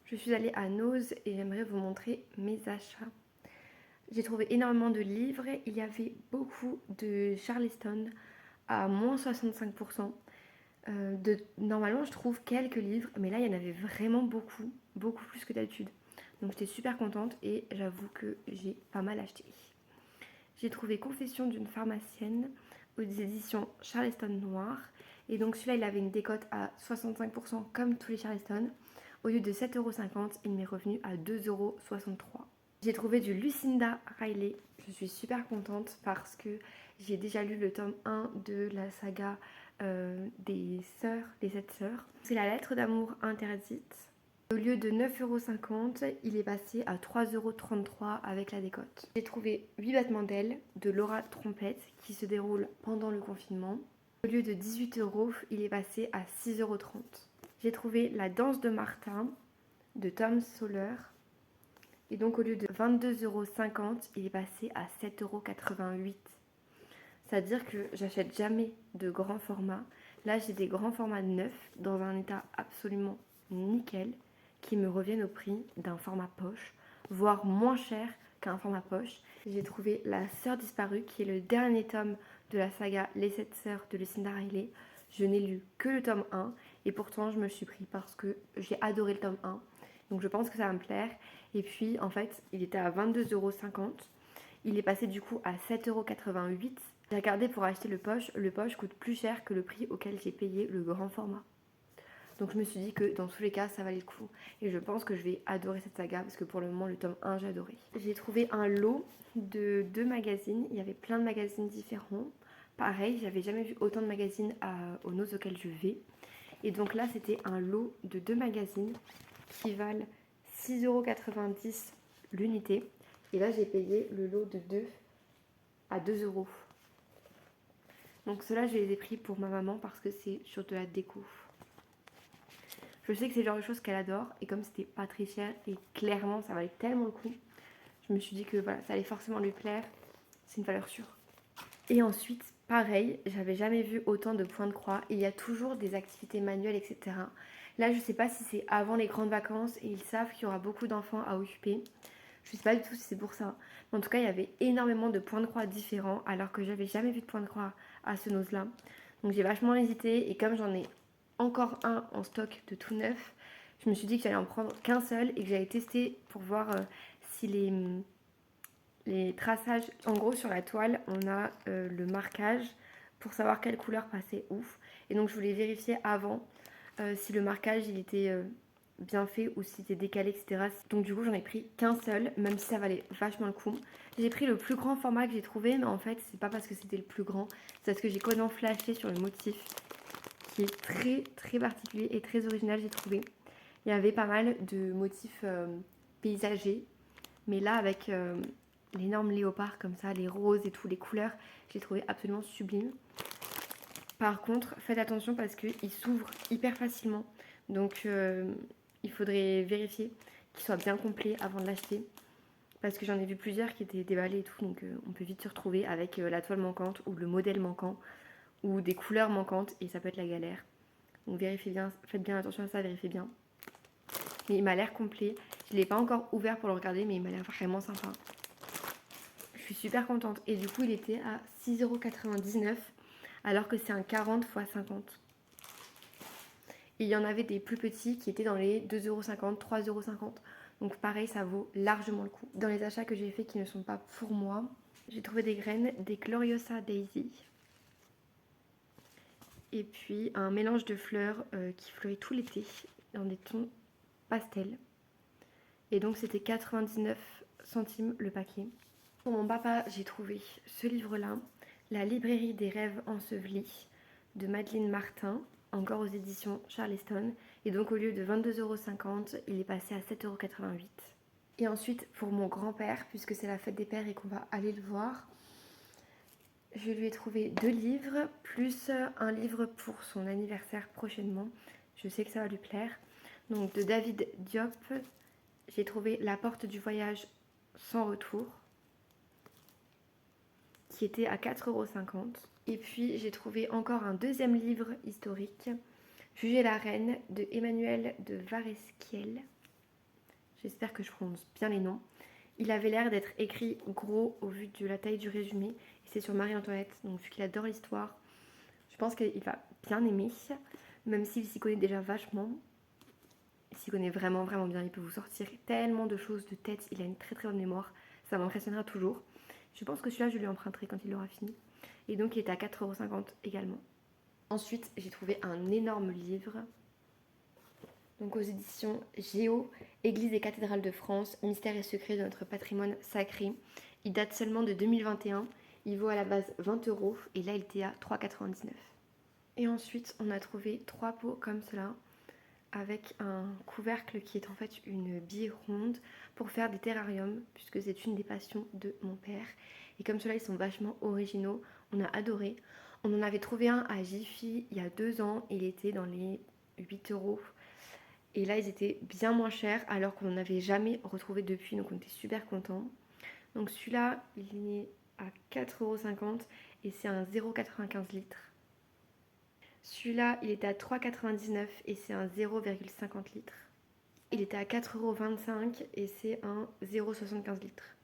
Je suis allée à Nose et j'aimerais vous montrer mes achats. J'ai trouvé énormément de livres. Il y avait beaucoup de Charleston à moins 65%. Normalement, je trouve quelques livres, mais là, il y en avait vraiment beaucoup, beaucoup plus que d'habitude. Donc, j'étais super contente et j'avoue que j'ai pas mal acheté. J'ai trouvé Confession d'une pharmacienne aux éditions Charleston Noir. Et donc, celui-là, il avait une décote à 65% comme tous les Charleston. Au lieu de 7,50 €, il m'est revenu à 2,63 €. J'ai trouvé du Lucinda Riley. Je suis super contente parce que j'ai déjà lu le tome 1 de la saga des sœurs, des 7 sœurs. C'est la lettre d'amour interdite. Au lieu de 9,50 €, il est passé à 3,33 € avec la décote. J'ai trouvé 8 battements d'ailes de Laura Trompette qui se déroule pendant le confinement. Au lieu de 18 €, il est passé à 6,30 €. J'ai trouvé La danse de Martin de Tom Sawyer. Et donc au lieu de 22,50 €, il est passé à 7,88 €. C'est-à-dire que j'achète jamais de grands formats. Là, j'ai des grands formats neufs dans un état absolument nickel qui me reviennent au prix d'un format poche, voire moins cher qu'un format poche. J'ai trouvé La sœur disparue qui est le dernier tome de la saga Les 7 sœurs de Lucinda Riley. Je n'ai lu que le tome 1 et pourtant je me suis pris parce que j'ai adoré le tome 1. Donc je pense que ça va me plaire. Et puis en fait, il était à 22,50 €. Il est passé du coup à 7,88 €. J'ai regardé pour acheter le poche. Le poche coûte plus cher que le prix auquel j'ai payé le grand format. Donc je me suis dit que dans tous les cas, ça valait le coup. Et je pense que je vais adorer cette saga parce que pour le moment, le tome 1, j'ai adoré. J'ai trouvé un lot de 2 magazines. Il y avait plein de magazines différents. Pareil, j'avais jamais vu autant de magazines aux Nose auxquels je vais. Et donc là, c'était un lot de 2 magazines qui valent 6,90 € l'unité. Et là, j'ai payé le lot de 2 à 2 €. Donc ceux-là, je les ai pris pour ma maman parce que c'est sur de la déco. Je sais que c'est le genre de choses qu'elle adore. Et comme c'était pas très cher et clairement, ça valait tellement le coup, je me suis dit que voilà, ça allait forcément lui plaire. C'est une valeur sûre. Et ensuite, pareil, j'avais jamais vu autant de points de croix. Il y a toujours des activités manuelles, etc. Là, je sais pas si c'est avant les grandes vacances et ils savent qu'il y aura beaucoup d'enfants à occuper. Je sais pas du tout si c'est pour ça. Mais en tout cas, il y avait énormément de points de croix différents alors que j'avais jamais vu de points de croix à ce Nose-là. Donc j'ai vachement hésité et comme j'en ai encore un en stock de tout neuf, je me suis dit que j'allais en prendre qu'un seul et que j'allais tester pour voir si les traçages, en gros sur la toile, on a le marquage pour savoir quelle couleur passait où. Et donc je voulais vérifier avant si le marquage il était bien fait ou si c'était décalé, etc. Donc du coup j'en ai pris qu'un seul, même si ça valait vachement le coup. J'ai pris le plus grand format que j'ai trouvé, mais en fait c'est pas parce que c'était le plus grand, c'est parce que j'ai complètement flashé sur le motif qui est très très particulier et très original, j'ai trouvé. Il y avait pas mal de motifs paysagers, mais là avec l'énorme léopard comme ça, les roses et tout, les couleurs, j'ai trouvé absolument sublime. Par contre, faites attention parce qu'il s'ouvre hyper facilement. Donc il faudrait vérifier qu'il soit bien complet avant de l'acheter. Parce que j'en ai vu plusieurs qui étaient déballés et tout, donc on peut vite se retrouver avec la toile manquante ou le modèle manquant ou des couleurs manquantes et ça peut être la galère. Donc vérifiez bien, faites bien attention à ça, vérifiez bien. Mais il m'a l'air complet. Je ne l'ai pas encore ouvert pour le regarder, mais il m'a l'air vraiment sympa. Je suis super contente. Et du coup, il était à 6,99 € alors que c'est un 40 x 50. Et il y en avait des plus petits qui étaient dans les 2,50 €, 3,50 €. Donc pareil, ça vaut largement le coup. Dans les achats que j'ai faits qui ne sont pas pour moi, j'ai trouvé des graines, des Gloriosa Daisy. Et puis un mélange de fleurs qui fleurit tout l'été dans des tons pastels. Et donc c'était 99 centimes le paquet. Pour mon papa, j'ai trouvé ce livre-là, La librairie des rêves ensevelis de Madeleine Martin, encore aux éditions Charleston. Et donc au lieu de 22,50 €, il est passé à 7,88 €. Et ensuite pour mon grand-père, puisque c'est la fête des pères et qu'on va aller le voir, je lui ai trouvé 2 livres, plus un livre pour son anniversaire prochainement. Je sais que ça va lui plaire. Donc de David Diop, j'ai trouvé La porte du voyage sans retour, qui était à 4,50 €. Et puis j'ai trouvé encore un deuxième livre historique, Juger la reine de Emmanuel de Varesquiel. J'espère que je prononce bien les noms. Il avait l'air d'être écrit gros au vu de la taille du résumé. Et c'est sur Marie-Antoinette, donc vu qu'il adore l'histoire, je pense qu'il va bien aimer. Même s'il s'y connaît déjà vachement. Il s'y connaît vraiment vraiment bien. Il peut vous sortir tellement de choses de tête. Il a une très très bonne mémoire. Ça m'impressionnera toujours. Je pense que celui-là je lui emprunterai quand il l'aura fini. Et donc il est à 4,50 € également. Ensuite j'ai trouvé un énorme livre. Donc aux éditions Géo, Église et cathédrales de France, mystères et secrets de notre patrimoine sacré. Il date seulement de 2021. Il vaut à la base 20 € et là il était à 3,99 €. Et ensuite on a trouvé 3 pots comme cela avec un couvercle qui est en fait une bille ronde pour faire des terrariums puisque c'est une des passions de mon père. Et comme cela ils sont vachement originaux, on a adoré. On en avait trouvé un à Jiffy il y a 2 ans, il était dans les 8 €. Et là, ils étaient bien moins chers alors qu'on n'en avait jamais retrouvé depuis. Donc, on était super contents. Donc, celui-là, il est à 4,50 € et c'est un 0,95 litres. Celui-là, il était à 3,99 € et c'est un 0,50 litres. Il était à 4,25 € et c'est un 0,75 litres.